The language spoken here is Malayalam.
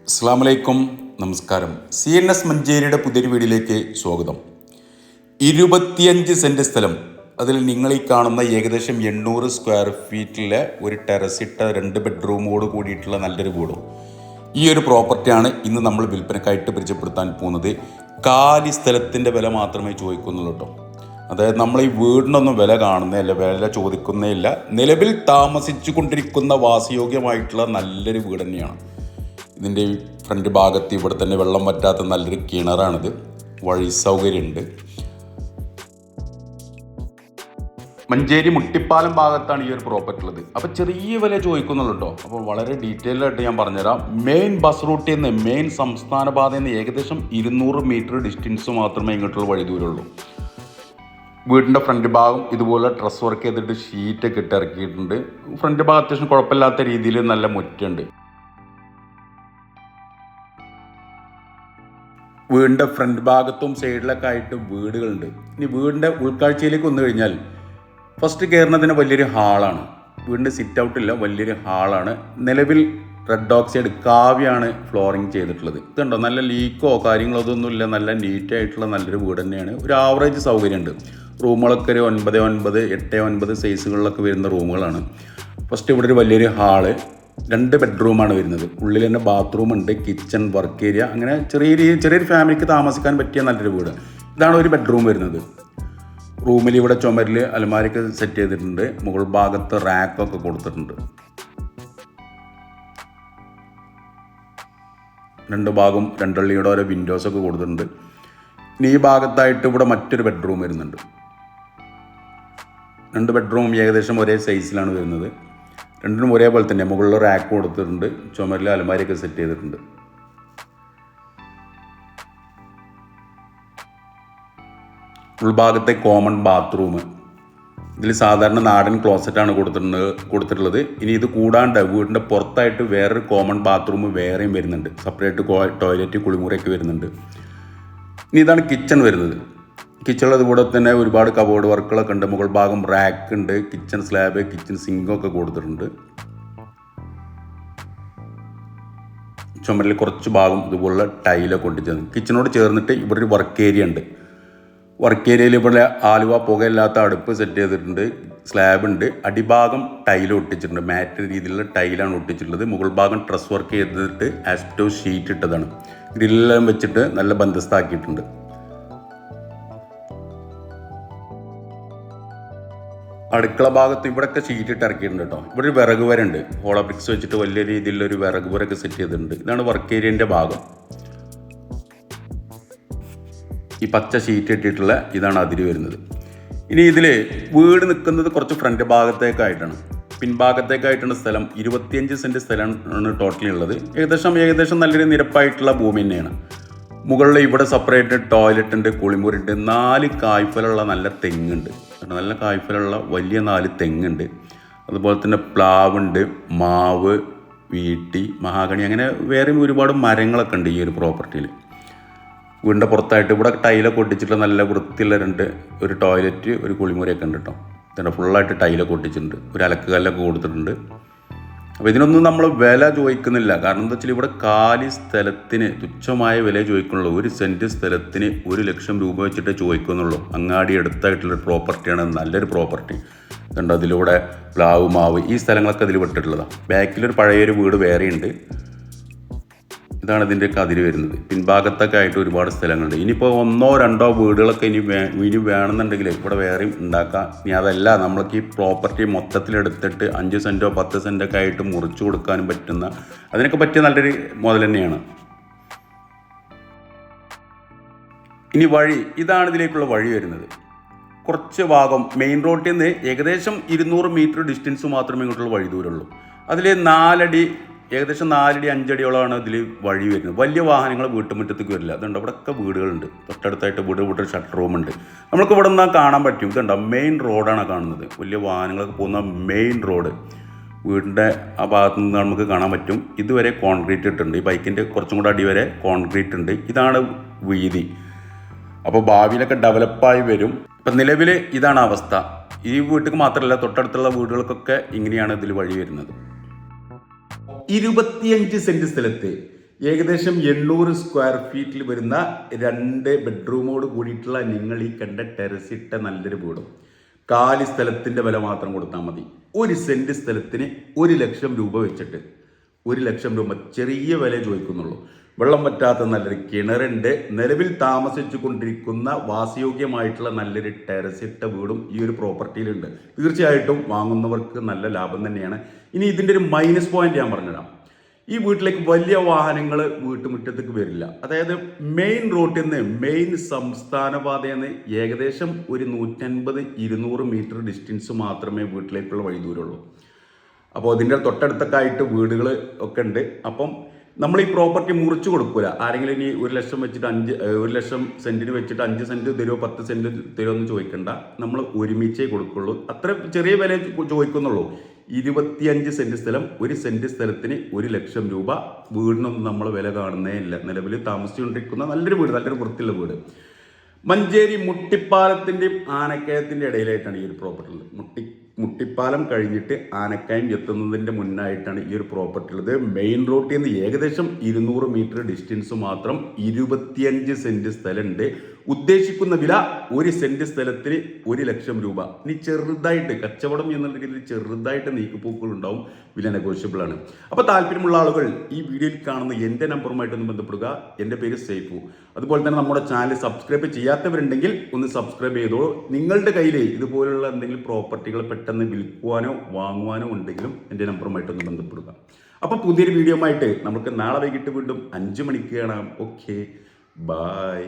അസ്സാം വലൈക്കും, നമസ്കാരം. CNS മഞ്ചേരിയുടെ പുതിയൊരു വീഡിയോയിലേക്ക് സ്വാഗതം. 25 സെൻറ്റ് സ്ഥലം, അതിൽ നിങ്ങൾ ഈ കാണുന്ന ഏകദേശം 800 സ്ക്വയർ ഫീറ്റിലെ ഒരു ടെറസിട്ട 2 ബെഡ്റൂമോട് കൂടിയിട്ടുള്ള നല്ലൊരു വീടും. ഈ ഒരു പ്രോപ്പർട്ടിയാണ് ഇന്ന് നമ്മൾ വിൽപ്പനക്കായിട്ട് പരിചയപ്പെടുത്താൻ പോകുന്നത്. കാലി സ്ഥലത്തിൻ്റെ വില മാത്രമേ ചോദിക്കുന്നുള്ളൂ കേട്ടോ. അതായത് നമ്മൾ ഈ വീടിനൊന്നും വില കാണുന്നതല്ല, വില ചോദിക്കുന്നേയില്ല. നിലവിൽ താമസിച്ചു കൊണ്ടിരിക്കുന്ന വാസയോഗ്യമായിട്ടുള്ള നല്ലൊരു വീട് തന്നെയാണ്. ഇതിൻ്റെ ഫ്രണ്ട് ഭാഗത്ത് ഇവിടെ തന്നെ വെള്ളം വറ്റാത്ത നല്ലൊരു കിണറാണിത്. വഴി സൗകര്യമുണ്ട്. മഞ്ചേരി മുട്ടിപ്പാലം ഭാഗത്താണ് ഈ ഒരു പ്രോപ്പർട്ടി ഉള്ളത്. അപ്പോൾ ചെറിയ വില ചോദിക്കുന്നുള്ളൂ കേട്ടോ. അപ്പോൾ വളരെ ഡീറ്റെയിൽ ആയിട്ട് ഞാൻ പറഞ്ഞുതരാം. മെയിൻ ബസ് റൂട്ടിൽ നിന്ന്, മെയിൻ സംസ്ഥാന പാതയിൽ നിന്ന് ഏകദേശം 200 മീറ്റർ ഡിസ്റ്റൻസ് മാത്രമേ ഇങ്ങോട്ടുള്ള വഴി ദൂരമുള്ളൂ. വീടിൻ്റെ ഫ്രണ്ട് ഭാഗം ഇതുപോലെ ഡ്രസ് വർക്ക് ചെയ്തിട്ട് ഷീറ്റൊക്കെ ഇട്ട് ഇറക്കിയിട്ടുണ്ട്. ഫ്രണ്ട് ഭാഗം അത്യാവശ്യം കുഴപ്പമില്ലാത്ത രീതിയിൽ നല്ല മുറ്റുണ്ട്. വീടിൻ്റെ ഫ്രണ്ട് ഭാഗത്തും സൈഡിലൊക്കെ ആയിട്ട് വീടുകളുണ്ട്. ഇനി വീടിൻ്റെ ഉൾക്കാഴ്ചയിലേക്ക് വന്നു കഴിഞ്ഞാൽ ഫസ്റ്റ് കയറുന്നതിന് വലിയൊരു ഹാളാണ്. വീടിൻ്റെ സിറ്റ് ഔട്ടില്ല, വലിയൊരു ഹാളാണ്. നിലവിൽ റെഡ് ഓക്സൈഡ് കാവ്യാണ് ഫ്ലോറിങ് ചെയ്തിട്ടുള്ളത്. ഇതുണ്ടോ, നല്ല ലീക്കോ കാര്യങ്ങളോ അതൊന്നുമില്ല. നല്ല നീറ്റായിട്ടുള്ള നല്ലൊരു വീട് തന്നെയാണ്. ഒരു ആവറേജ് സൗകര്യമുണ്ട്. റൂമുകളൊക്കെ ഒരു 9x9, 8x9 സൈസുകളിലൊക്കെ വരുന്ന റൂമുകളാണ്. ഫസ്റ്റ് ഇവിടെ ഒരു വലിയൊരു ഹാള്, 2 ബെഡ്റൂമാണ് വരുന്നത്. ഉള്ളിൽ തന്നെ ബാത്റൂം ഉണ്ട്, കിച്ചൺ, വർക്ക് ഏരിയ, അങ്ങനെ ചെറിയൊരു ഫാമിലിക്ക് താമസിക്കാൻ പറ്റിയ നല്ലൊരു വീട്. ഇതാണ് ഒരു ബെഡ്റൂം വരുന്നത്. റൂമിൽ ഇവിടെ ചുമരിൽ അലമാരയൊക്കെ സെറ്റ് ചെയ്തിട്ടുണ്ട്. മുകൾ ഭാഗത്ത് റാക്കൊക്കെ കൊടുത്തിട്ടുണ്ട്. 2 ഭാഗം 2 അള്ളിയുടെ ഓരോ വിൻഡോസൊക്കെ കൊടുത്തിട്ടുണ്ട്. ഇനി ഈ ഭാഗത്തായിട്ട് ഇവിടെ മറ്റൊരു ബെഡ്റൂം വരുന്നുണ്ട്. 2 ബെഡ്റൂം ഏകദേശം ഒരേ സൈസിലാണ് വരുന്നത്. രണ്ടിനും ഒരേപോലെ തന്നെ മുകളിൽ റാക്ക് കൊടുത്തിട്ടുണ്ട്. ചുമരിൽ അലമാരിയൊക്കെ സെറ്റ് ചെയ്തിട്ടുണ്ട്. ഉൾഭാഗത്തെ കോമൺ ബാത്റൂം. ഇതിൽ സാധാരണ നാടൻ ക്ലോസറ്റാണ് കൊടുത്തിട്ടുള്ളത്. ഇനി ഇത് കൂടാണ്ട് വീടിൻ്റെ പുറത്തായിട്ട് വേറൊരു കോമൺ ബാത്റൂം വേറെയും വരുന്നുണ്ട്. സെപ്പറേറ്റ് ടോയ്ലറ്റ്, കുളിമുറിയൊക്കെ വരുന്നുണ്ട്. ഇനി ഇതാണ് കിച്ചൺ വരുന്നത്. കിച്ചണിൽ അതുകൂടെ തന്നെ ഒരുപാട് കബോർഡ് വർക്കുകളൊക്കെ ഉണ്ട്. മുകൾ ഭാഗം റാക്ക് ഉണ്ട്, കിച്ചൺ സ്ലാബ്, കിച്ചൺ സിങ്കൊക്കെ കൊടുത്തിട്ടുണ്ട്. ചുമരിൽ കുറച്ച് ഭാഗം ഇതുപോലുള്ള ടൈലൊക്കെ ഒട്ടിച്ചത്. കിച്ചണോട് ചേർന്നിട്ട് ഇവിടെ ഒരു വർക്ക് ഏരിയ ഉണ്ട്. വർക്ക് ഏരിയയിൽ ഇവിടെ ആലുവ പുകയില്ലാത്ത അടുപ്പ് സെറ്റ് ചെയ്തിട്ടുണ്ട്. സ്ലാബ് ഉണ്ട്. അടിഭാഗം ടൈൽ ഒട്ടിച്ചിട്ടുണ്ട്. മാറ്റ് രീതിയിലുള്ള ടൈലാണ് ഒട്ടിച്ചിട്ടുള്ളത്. മുകൾ ഭാഗം ഡ്രസ് വർക്ക് ചെയ്തിട്ട് ആസ്പെറ്റോ ഷീറ്റ് ഇട്ടതാണ്. ഗ്രില്ലെല്ലാം വെച്ചിട്ട് നല്ല ബന്ധസ്ഥാക്കിയിട്ടുണ്ട്. അടുക്കള ഭാഗത്ത് ഇവിടെയൊക്കെ ഷീറ്റ് ഇട്ട് ഇറക്കിയിട്ടുണ്ട് കേട്ടോ. ഇവിടെ ഒരു വിറക് വരണ്ട്. ഹോളോ ബ്രിക്സ് വെച്ചിട്ട് വലിയ രീതിയിലൊരു വിറക് വരൊക്കെ സെറ്റ് ചെയ്തിട്ടുണ്ട്. ഇതാണ് വർക്ക് ഏരിയൻ്റെ ഭാഗം. ഈ പച്ച ഷീറ്റ് ഇട്ടിട്ടുള്ള ഇതാണ് അതിര് വരുന്നത്. ഇനി ഇതിൽ വീട് നിൽക്കുന്നത് കുറച്ച് ഫ്രണ്ട് ഭാഗത്തേക്കായിട്ടാണ്. പിൻഭാഗത്തേക്കായിട്ടാണ് സ്ഥലം. 25 സെൻറ്റ് സ്ഥലമാണ് ടോട്ടലി ഉള്ളത്. ഏകദേശം നല്ലൊരു നിരപ്പായിട്ടുള്ള ഭൂമി തന്നെയാണ്. മുകളിൽ ഇവിടെ സെപ്പറേറ്റ് ടോയ്ലറ്റ് ഉണ്ട്, കുളിമുറിയുണ്ട്. 4 കായ്ഫലുള്ള നല്ല തെങ്ങുണ്ട്. നല്ല കായ്ഫലുള്ള വലിയ 4 തെങ്ങുണ്ട്. അതുപോലെ തന്നെ പ്ലാവുണ്ട്, മാവ്, വീട്ടി, മഹാഗണി, അങ്ങനെ വേറെയും ഒരുപാട് മരങ്ങളൊക്കെ ഉണ്ട് ഈ ഒരു പ്രോപ്പർട്ടിയിൽ. വീടിൻ്റെ പുറത്തായിട്ട് ഇവിടെ ടൈലൊക്കെ ഒട്ടിച്ചിട്ടുള്ള നല്ല വൃത്തിയുള്ള ഒരു ടോയ്ലറ്റ്, ഒരു കുളിമുറിയൊക്കെ ഉണ്ട് കേട്ടോ. ഇതിൻ്റെ ഫുള്ളായിട്ട് ടൈലൊക്കെ ഒട്ടിച്ചിട്ടുണ്ട്. ഒരു അലക്കുകല്ലൊക്കെ കൊടുത്തിട്ടുണ്ട്. അപ്പോൾ ഇതിനൊന്നും നമ്മൾ വില ചോദിക്കുന്നില്ല. കാരണം എന്താ വെച്ചാൽ ഇവിടെ കാലി സ്ഥലത്തിന് തുച്ഛമായ വില ചോദിക്കുന്നുള്ളൂ. 1 സെൻറ്റ് സ്ഥലത്തിന് 1 ലക്ഷം രൂപ വെച്ചിട്ട് ചോദിക്കുന്നുള്ളൂ. അങ്ങാടി അടുത്തായിട്ടുള്ളൊരു പ്രോപ്പർട്ടിയാണ്, നല്ലൊരു പ്രോപ്പർട്ടി. ഇതുണ്ട്. അതിലൂടെ പ്ലാവ്, മാവ്, ഈ സ്ഥലങ്ങളൊക്കെ അതിൽ വിട്ടിട്ടുള്ളതാണ്. ബാക്കിലൊരു പഴയൊരു വീട് വേറെയുണ്ട്. ഇതാണ് ഇതിൻ്റെയൊക്കെ അതിര് വരുന്നത്. പിൻഭാഗത്തൊക്കെ ആയിട്ട് ഒരുപാട് സ്ഥലങ്ങളുണ്ട്. ഇനിയിപ്പോൾ 1-2 വീടുകളൊക്കെ ഇനി വേണമെന്നുണ്ടെങ്കിൽ ഇവിടെ വേറെയും ഉണ്ടാക്കാം. ഇനി അതല്ല, നമ്മൾക്ക് ഈ പ്രോപ്പർട്ടി മൊത്തത്തിലെടുത്തിട്ട് 5 സെൻറ്റോ 10 സെൻറ്റൊക്കെ ആയിട്ട് മുറിച്ചു കൊടുക്കാനും പറ്റുന്ന, അതിനൊക്കെ പറ്റിയ നല്ലൊരു മുതൽ തന്നെയാണ്. ഇനി വഴി, ഇതാണ് ഇതിലേക്കുള്ള വഴി വരുന്നത്. കുറച്ച് ഭാഗം മെയിൻ റോഡിൽ നിന്ന് ഏകദേശം 200 മീറ്റർ ഡിസ്റ്റൻസ് മാത്രമേ ഇങ്ങോട്ടുള്ള വഴി ദൂരമുള്ളൂ. അതിൽ 4 അടി, ഏകദേശം 4 അടി 5 അടിയോളമാണ് ഇതിൽ വഴി വരുന്നത്. വലിയ വാഹനങ്ങൾ വീട്ടുമുറ്റത്തേക്ക് വരില്ല. അതുകൊണ്ട് അവിടെയൊക്കെ വീടുകളുണ്ട്. തൊട്ടടുത്തായിട്ട് വീട് ഷട്ടർ റൂമുണ്ട്. നമുക്ക് ഇവിടെ നിന്നാൽ കാണാൻ പറ്റും. ഇതുണ്ടോ, മെയിൻ റോഡാണ് കാണുന്നത്. വലിയ വാഹനങ്ങളൊക്കെ പോകുന്ന മെയിൻ റോഡ്. വീടിൻ്റെ ആ ഭാഗത്തു നിന്ന് നമുക്ക് കാണാൻ പറ്റും. ഇതുവരെ കോൺക്രീറ്റ് ഇട്ടുണ്ട്. ഈ ബൈക്കിൻ്റെ കുറച്ചും കൂടെ അടിവരെ കോൺക്രീറ്റ് ഉണ്ട്. ഇതാണ് വീതി. അപ്പോൾ ഭാവിയിലൊക്കെ ഡെവലപ്പായി വരും. ഇപ്പം നിലവിൽ ഇതാണ് അവസ്ഥ. ഈ വീട്ടിൽ മാത്രമല്ല, തൊട്ടടുത്തുള്ള വീടുകൾക്കൊക്കെ ഇങ്ങനെയാണ് ഇതിൽ വഴി വരുന്നത്. 25 സെന്റ് സ്ഥലത്ത് ഏകദേശം 800 സ്ക്വയർ ഫീറ്റിൽ വരുന്ന 2 ബെഡ്റൂമോട് കൂടിയിട്ടുള്ള നിങ്ങൾ ഈ കണ്ട ടെറസ് ഇട്ട നല്ലൊരു വീടും 4 സ്ഥലത്തിൻ്റെ വില മാത്രം കൊടുത്താൽ മതി. 1 സെൻറ്റ് സ്ഥലത്തിന് 1 ലക്ഷം രൂപ വെച്ചിട്ട് 1 ലക്ഷം രൂപ ചെറിയ വില ചോദിക്കുന്നുള്ളൂ. വെള്ളം പറ്റാത്ത നല്ലൊരു കിണറുണ്ട്. നിലവിൽ താമസിച്ചു കൊണ്ടിരിക്കുന്ന വാസയോഗ്യമായിട്ടുള്ള നല്ലൊരു ടെറസ് ഇട്ട വീടും ഈ ഒരു പ്രോപ്പർട്ടിയിലുണ്ട്. തീർച്ചയായിട്ടും വാങ്ങുന്നവർക്ക് നല്ല ലാഭം തന്നെയാണ്. ഇനി ഇതിൻ്റെ ഒരു മൈനസ് പോയിന്റ് ഞാൻ പറഞ്ഞുതരാം. ഈ വീട്ടിലേക്ക് വലിയ വാഹനങ്ങൾ വീട്ടുമുറ്റത്തേക്ക് വരില്ല. അതായത് മെയിൻ റോഡിൽ നിന്ന് മെയിൻ സംസ്ഥാന പാതയിൽ നിന്ന് ഏകദേശം ഒരു 150-200 മീറ്റർ ഡിസ്റ്റൻസ് മാത്രമേ വീട്ടിലേക്കുള്ള വഴിദൂരമുള്ളൂ. അപ്പോൾ അതിൻ്റെ തൊട്ടടുത്തൊക്കെ ആയിട്ട് വീടുകൾ ഒക്കെ ഉണ്ട്. അപ്പം നമ്മൾ ഈ പ്രോപ്പർട്ടി മുറിച്ച് കൊടുക്കൂല. ആരെങ്കിലും ഇനി 1 ലക്ഷം വെച്ചിട്ട് 1 ലക്ഷം സെൻറ്റിന് വെച്ചിട്ട് 5 സെൻറ്റ് തരുമോ 10 സെൻറ്റ് തരുമോ എന്ന് ചോദിക്കണ്ട. നമ്മൾ ഒരുമിച്ചേ കൊടുക്കുള്ളൂ. അത്ര ചെറിയ വില ചോദിക്കുന്നുള്ളൂ. 25 സെൻറ്റ് സ്ഥലം, 1 സെൻറ്റ് സ്ഥലത്തിന് 1 ലക്ഷം രൂപ. വീടിനൊന്നും നമ്മൾ വില കാണുന്നേ ഇല്ല. നിലവിൽ താമസിച്ചുകൊണ്ടിരിക്കുന്ന നല്ലൊരു വീട്, നല്ലൊരു വൃത്തിയുള്ള വീട്. മഞ്ചേരി മുട്ടിപ്പാലത്തിൻ്റെയും ആനക്കയത്തിൻ്റെ ഇടയിലായിട്ടാണ് ഈ ഒരു പ്രോപ്പർട്ടി ഉള്ളത്. മുട്ടിപ്പാലം കഴിഞ്ഞിട്ട് ആനക്കയം എത്തുന്നതിൻ്റെ മുന്നായിട്ടാണ് ഈ ഒരു പ്രോപ്പർട്ടി ഉള്ളത്. മെയിൻ റോഡിൽ നിന്ന് ഏകദേശം 200 മീറ്റർ ഡിസ്റ്റൻസ് മാത്രം 25 സെൻറ്റ് സ്ഥലമുണ്ട്. ഉദ്ദേശിക്കുന്ന വില 1 സെൻറ്റ് സ്ഥലത്തിന് 1 ലക്ഷം രൂപ. ഇനി ചെറുതായിട്ട് കച്ചവടം എന്നുള്ള രീതിയിൽ ചെറുതായിട്ട് നീക്കുപോക്കുകളുണ്ടാവും. വില നെഗോഷ്യബിൾ ആണ്. അപ്പോൾ താല്പര്യമുള്ള ആളുകൾ ഈ വീഡിയോയിൽ കാണുന്ന എൻ്റെ നമ്പറുമായിട്ടൊന്ന് ബന്ധപ്പെടുക. എൻ്റെ പേര് സൈഫു. അതുപോലെ തന്നെ നമ്മുടെ ചാനൽ സബ്സ്ക്രൈബ് ചെയ്യാത്തവരുണ്ടെങ്കിൽ ഒന്ന് സബ്സ്ക്രൈബ് ചെയ്തോളൂ. നിങ്ങളുടെ കയ്യിൽ ഇതുപോലുള്ള എന്തെങ്കിലും പ്രോപ്പർട്ടികൾ പെട്ടെന്ന് വിൽക്കുവാനോ വാങ്ങുവാനോ ഉണ്ടെങ്കിലും എൻ്റെ നമ്പറുമായിട്ടൊന്ന് ബന്ധപ്പെടുക. അപ്പോൾ പുതിയൊരു വീഡിയോ ആയിട്ട് നമുക്ക് നാളെ വൈകിട്ട് വീണ്ടും 5 മണിക്ക് കാണാം. Okay, by.